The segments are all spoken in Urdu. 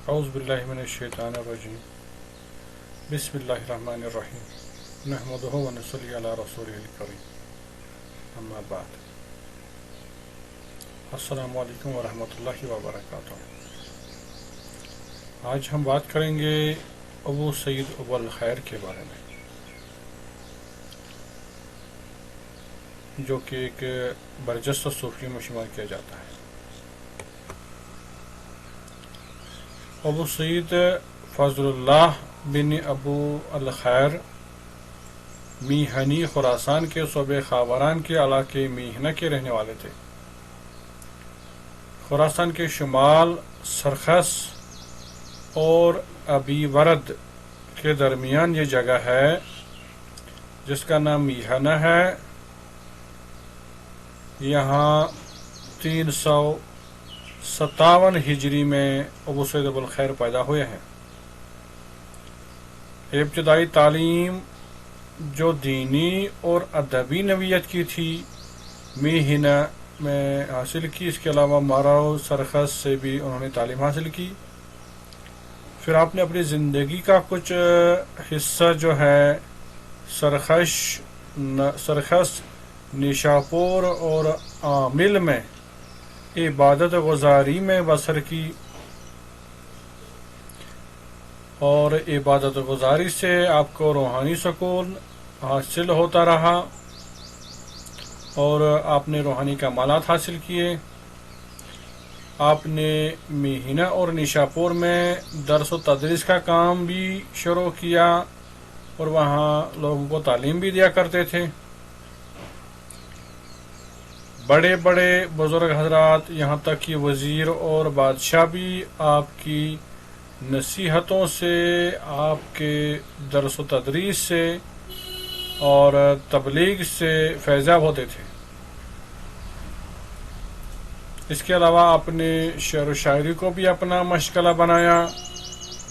اعوذ باللہ من الشیطان الرجیم بسم اللہ الرحمن الرحیم نحمدہ و نصلی علی رسولہ الکریم اما بعد السلام علیکم ورحمۃ اللہ وبرکاتہ۔ آج ہم بات کریں گے ابو سعید ابو الخیر کے بارے میں، جو کہ ایک برجستہ صوفی میں شمار کیا جاتا ہے۔ ابو سعید فضل اللہ بن ابو الخیر میہنی خراسان کے صوبے خاوران کے علاقے میہنہ کے رہنے والے تھے۔ خراسان کے شمال سرخس اور ابی ورد کے درمیان یہ جگہ ہے جس کا نام میہنہ ہے۔ یہاں 357 ہجری میں ابو سعید ابو الخیر پیدا ہوئے ہیں۔ ابتدائی تعلیم جو دینی اور ادبی نوعیت کی تھی میہنہ میں حاصل کی، اس کے علاوہ ماراؤ سرخس سے بھی انہوں نے تعلیم حاصل کی۔ پھر آپ نے اپنی زندگی کا کچھ حصہ جو ہے سرخس نیشاپور اور عامل میں عبادت گزاری میں بسر کی، اور عبادت گزاری سے آپ کو روحانی سکون حاصل ہوتا رہا اور آپ نے روحانی کمالات حاصل کیے۔ آپ نے میہنہ اور نیشاپور میں درس و تدریس کا کام بھی شروع کیا اور وہاں لوگوں کو تعلیم بھی دیا کرتے تھے۔ بڑے بڑے بزرگ حضرات یہاں تک کہ وزیر اور بادشاہ بھی آپ کی نصیحتوں سے، آپ کے درس و تدریس سے اور تبلیغ سے فیضیاب ہوتے تھے۔ اس کے علاوہ آپ نے شعر و شاعری کو بھی اپنا مشغلہ بنایا۔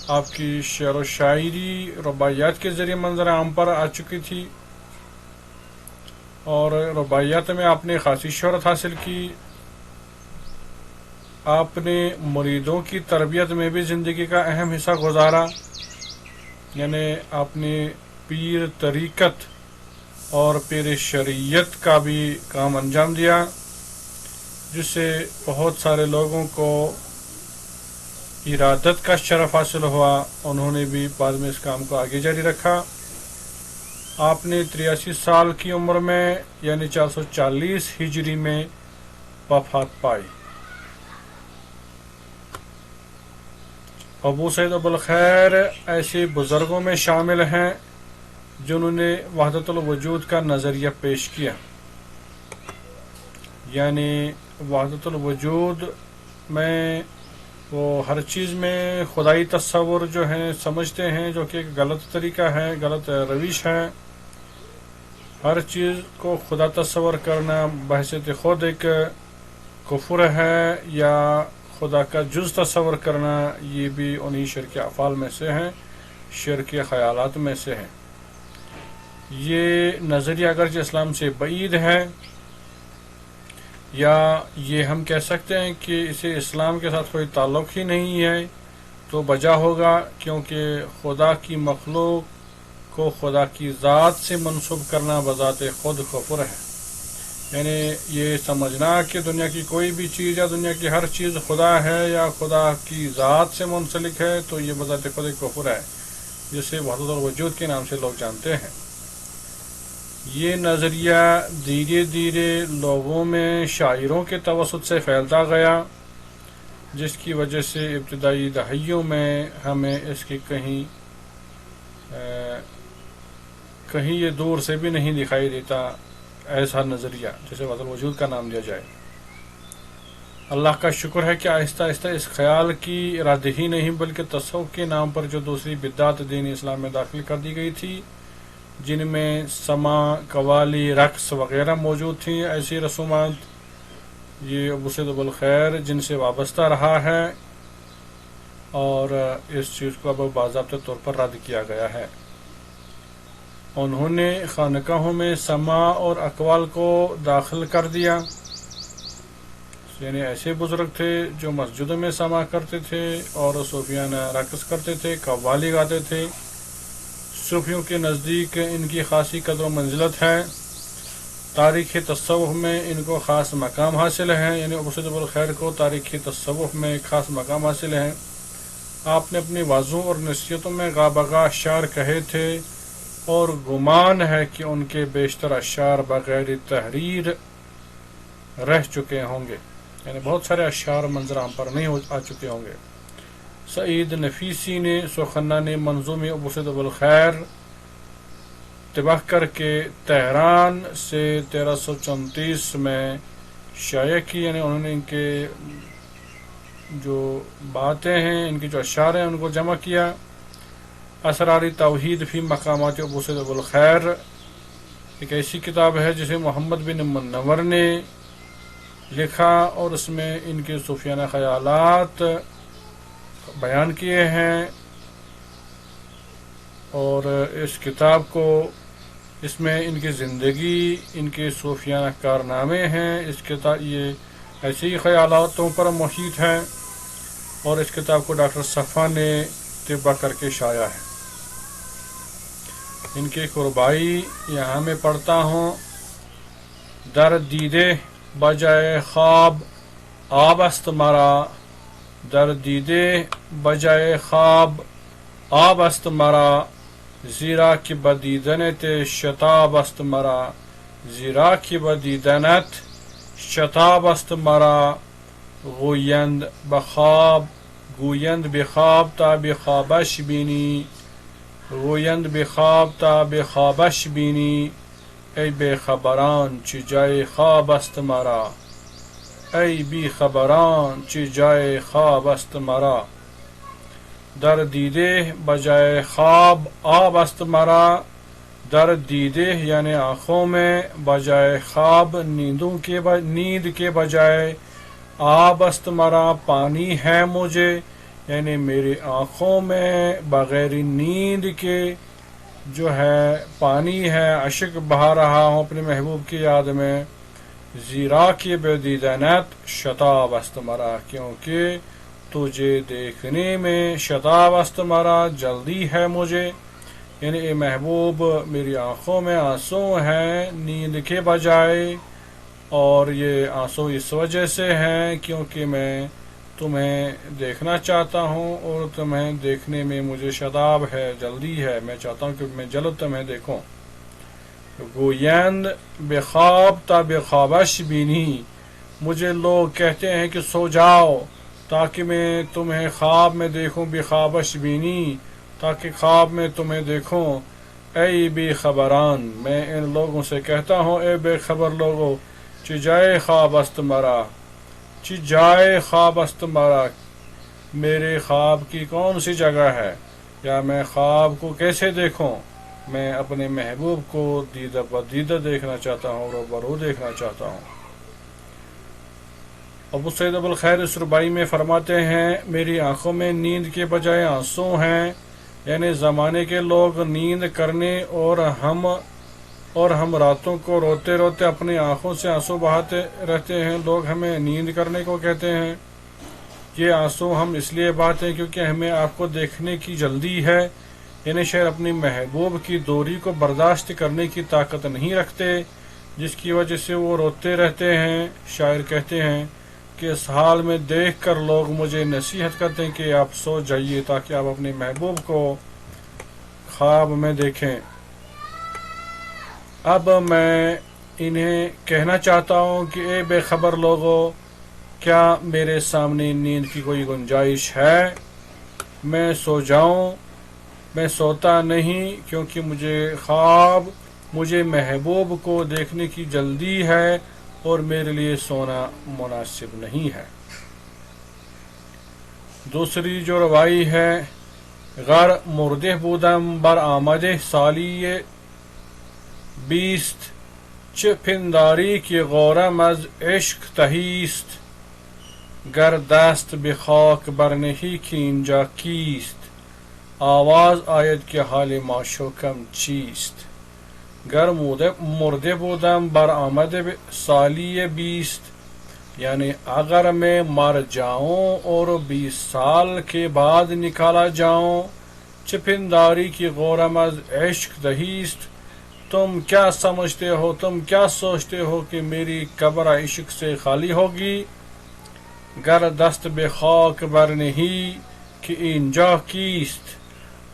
آپ کی شعر و شاعری رباعیات کے ذریعے منظر عام پر آ چکی تھی اور رباعیات میں آپ نے خاصی شہرت حاصل کی۔ آپ نے مریدوں کی تربیت میں بھی زندگی کا اہم حصہ گزارا، یعنی آپ نے پیر طریقت اور پیر شریعت کا بھی کام انجام دیا، جس سے بہت سارے لوگوں کو ارادت کا شرف حاصل ہوا۔ انہوں نے بھی بعد میں اس کام کو آگے جاری رکھا۔ آپ نے 83 سال کی عمر میں یعنی 440 ہجری میں وفات پائی۔ ابو سعید ابو الخیر ایسے بزرگوں میں شامل ہیں جنہوں نے وحدت الوجود کا نظریہ پیش کیا، یعنی وحدت الوجود میں وہ ہر چیز میں خدائی تصور جو ہے سمجھتے ہیں، جو کہ ایک غلط طریقہ ہے، غلط روش ہے۔ ہر چیز کو خدا تصور کرنا بحیثیت خود ایک کفر ہے، یا خدا کا جز تصور کرنا یہ بھی انہی شرک افعال میں سے ہیں، شرک خیالات میں سے ہیں۔ یہ نظریہ اگرچہ اسلام سے بعید ہے، یا یہ ہم کہہ سکتے ہیں کہ اسے اسلام کے ساتھ کوئی تعلق ہی نہیں ہے، تو بجا ہوگا، کیونکہ خدا کی مخلوق کو خدا کی ذات سے منسوب کرنا بذات خود کفر ہے۔ یعنی یہ سمجھنا کہ دنیا کی کوئی بھی چیز یا دنیا کی ہر چیز خدا ہے یا خدا کی ذات سے منسلک ہے، تو یہ بذات خود ایک کفر ہے، جسے وحدت الوجود کے نام سے لوگ جانتے ہیں۔ یہ نظریہ دھیرے دھیرے لوگوں میں شاعروں کے توسط سے پھیلتا گیا، جس کی وجہ سے ابتدائی دہائیوں میں ہمیں اس کی کہیں یہ دور سے بھی نہیں دکھائی دیتا ایسا نظریہ جسے وحدت الوجود کا نام دیا جائے۔ اللہ کا شکر ہے کہ آہستہ آہستہ اس خیال کی ارادہ ہی نہیں بلکہ تصوف کے نام پر جو دوسری بدعت دین اسلام میں داخل کر دی گئی تھی، جن میں سماع، قوالی، رقص وغیرہ موجود تھیں، ایسی رسومات، یہ ابو سعید ابو الخیر جن سے وابستہ رہا ہے، اور اس چیز کو اب باضابطہ طور پر رد کیا گیا ہے۔ انہوں نے خانقاہوں میں سماع اور اقوال کو داخل کر دیا، یعنی ایسے بزرگ تھے جو مسجدوں میں سما کرتے تھے اور صوفیانہ رقص کرتے تھے، قوالی گاتے تھے۔ صوفیوں کے نزدیک ان کی خاصی قدر و منزلت ہے، تاریخ تصوف میں ان کو خاص مقام حاصل ہے، یعنی ابو سعید ابو الخیر کو تاریخ تصوف میں ایک خاص مقام حاصل ہے۔ آپ نے اپنی واضحوں اور نصیحتوں میں گاہ بگاہ اشعار کہے تھے اور گمان ہے کہ ان کے بیشتر اشعار بغیر تحریر رہ چکے ہوں گے، یعنی بہت سارے اشعار منظر عام پر نہیں آ چکے ہوں گے۔ سعید نفیسی نے سخنان منظوم ابو سعید ابو الخیر طبع کر کے تہران سے 1334 میں شائع کی، یعنی انہوں نے ان کے جو باتیں ہیں، ان کی جو اشعار ہیں، ان کو جمع کیا۔ اسرار توحید فی مقامات ابو سعید ابو الخیر ایک ایسی کتاب ہے جسے محمد بن منور نے لکھا اور اس میں ان کے صوفیانہ خیالات بیان کیے ہیں، اور اس کتاب کو اس میں ان کی زندگی، ان کے صوفیانہ کارنامے ہیں۔ اس کتاب یہ ایسے ہی خیالاتوں پر محیط ہے، اور اس کتاب کو ڈاکٹر صفا نے طبع کر کے شائع ہے۔ ان کی ایک ربائی یہاں میں پڑھتا ہوں: در دیدے بجائے خواب آب است مرا، در دیدے بجائے خواب آب است مرا، زیرا کہ بدیدنت شتاب است مرا، زیرا کہ بدیدنت شتاب است مرا، گویند بخواب تا بخوابش بینی، گویند بخواب تا بخوابش بینی، ای بے خبران چی جائے خواب است مرا، ای بی خبران چی جائے خواب است مرا، در دیدے بجائے خواب آب است مرا، در دیدے یعنی آنکھوں میں، بجائے خواب نیند کے بجائے، آب است مرا پانی ہے مجھے، یعنی میری آنکھوں میں بغیر نیند کے جو ہے پانی ہے، اشک بہا رہا ہوں اپنے محبوب کی یاد میں۔ زیرا کی بدیدنت شتاب است مرا، کیونکہ تجھے دیکھنے میں شتاب است مرا جلدی ہے مجھے، یعنی اے محبوب میری آنکھوں میں آنسو ہیں نیند کے بجائے، اور یہ آنسو اس وجہ سے ہیں کیونکہ میں تمہیں دیکھنا چاہتا ہوں، اور تمہیں دیکھنے میں مجھے شتاب ہے، جلدی ہے، میں چاہتا ہوں کہ میں جلد تمہیں دیکھوں۔ گویند بخواب تا بخوابش بینی، مجھے لوگ کہتے ہیں کہ سو جاؤ تاکہ میں تمہیں خواب میں دیکھوں، بخوابش بینی تاکہ خواب میں تمہیں دیکھوں، اے بے خبران میں ان لوگوں سے کہتا ہوں اے بے خبر لوگوں، چی جائے خواب است مرا، چی جائے خواب است مرا، میرے خواب کی کون سی جگہ ہے، یا میں خواب کو کیسے دیکھوں؟ میں اپنے محبوب کو دیدہ بدیدہ دیکھنا چاہتا ہوں، روبرو دیکھنا چاہتا ہوں۔ ابو سعید ابو الخیر اس ربائی میں فرماتے ہیں: میری آنکھوں میں نیند کے بجائے آنسو ہیں، یعنی زمانے کے لوگ نیند کرنے اور ہم راتوں کو روتے روتے اپنی آنکھوں سے آنسو بہاتے رہتے ہیں، لوگ ہمیں نیند کرنے کو کہتے ہیں۔ یہ آنسو ہم اس لیے بہاتے ہیں کیونکہ ہمیں آپ کو دیکھنے کی جلدی ہے، یعنی شاید اپنی محبوب کی دوری کو برداشت کرنے کی طاقت نہیں رکھتے، جس کی وجہ سے وہ روتے رہتے ہیں۔ شاعر کہتے ہیں کہ اس حال میں دیکھ کر لوگ مجھے نصیحت کرتے ہیں کہ آپ سو جائیے تاکہ آپ اپنے محبوب کو خواب میں دیکھیں۔ اب میں انہیں کہنا چاہتا ہوں کہ اے بے خبر لوگوں، کیا میرے سامنے نیند کی کوئی گنجائش ہے؟ میں سو جاؤں؟ میں سوتا نہیں، کیونکہ مجھے محبوب کو دیکھنے کی جلدی ہے اور میرے لیے سونا مناسب نہیں ہے۔ دوسری جو روائی ہے: غر مرده بودم بر آمده سالی 20، چه پنداری که غارم از عشق تهیست، گر دست به خاک برنهی که اینجا کیست، آواز آید که حال معشوقم چیست۔ گر مرده بودم بر آمده سالی 20، یعنی اگر میں مر جاؤں اور 20 سال کے بعد نکالا جاؤں، چپنداری کی غورم از عشق دہیست، تم کیا سمجھتے ہو، تم کیا سوچتے ہو کہ میری قبر عشق سے خالی ہوگی؟ گر دست بے خاک بر نہیں کہ اینجا کیست،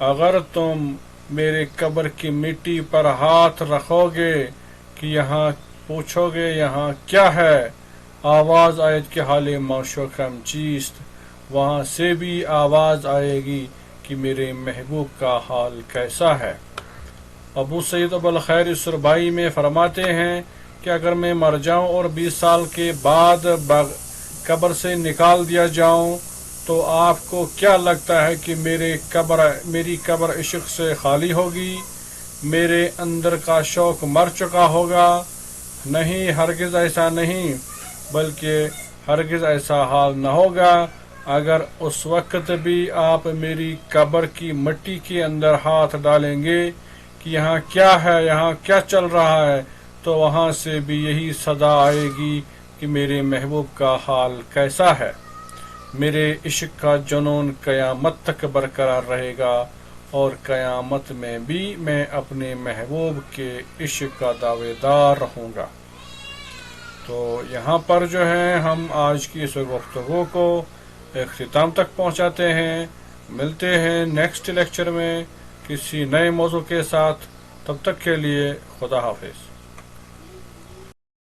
اگر تم میرے قبر کی مٹی پر ہاتھ رکھو گے کہ یہاں پوچھو گے یہاں کیا ہے، آواز آئے کہ حال معشوقم چیست، وہاں سے بھی آواز آئے گی کہ میرے محبوب کا حال کیسا ہے۔ ابو سعید ابوالخیر السربائی میں فرماتے ہیں کہ اگر میں مر جاؤں اور 20 سال کے بعد قبر سے نکال دیا جاؤں تو آپ کو کیا لگتا ہے کہ میری قبر عشق سے خالی ہوگی؟ میرے اندر کا شوق مر چکا ہوگا؟ نہیں، ہرگز ایسا نہیں، بلکہ ہرگز ایسا حال نہ ہوگا۔ اگر اس وقت بھی آپ میری قبر کی مٹی کے اندر ہاتھ ڈالیں گے کہ یہاں کیا ہے، یہاں کیا چل رہا ہے، تو وہاں سے بھی یہی صدا آئے گی کہ میرے محبوب کا حال کیسا ہے۔ میرے عشق کا جنون قیامت تک برقرار رہے گا، اور قیامت میں بھی میں اپنے محبوب کے عشق کا دعوے دار رہوں گا۔ تو یہاں پر جو ہے ہم آج کی اس گفتگو کو اختتام تک پہنچاتے ہیں۔ ملتے ہیں نیکسٹ لیکچر میں کسی نئے موضوع کے ساتھ، تب تک کے لیے خدا حافظ۔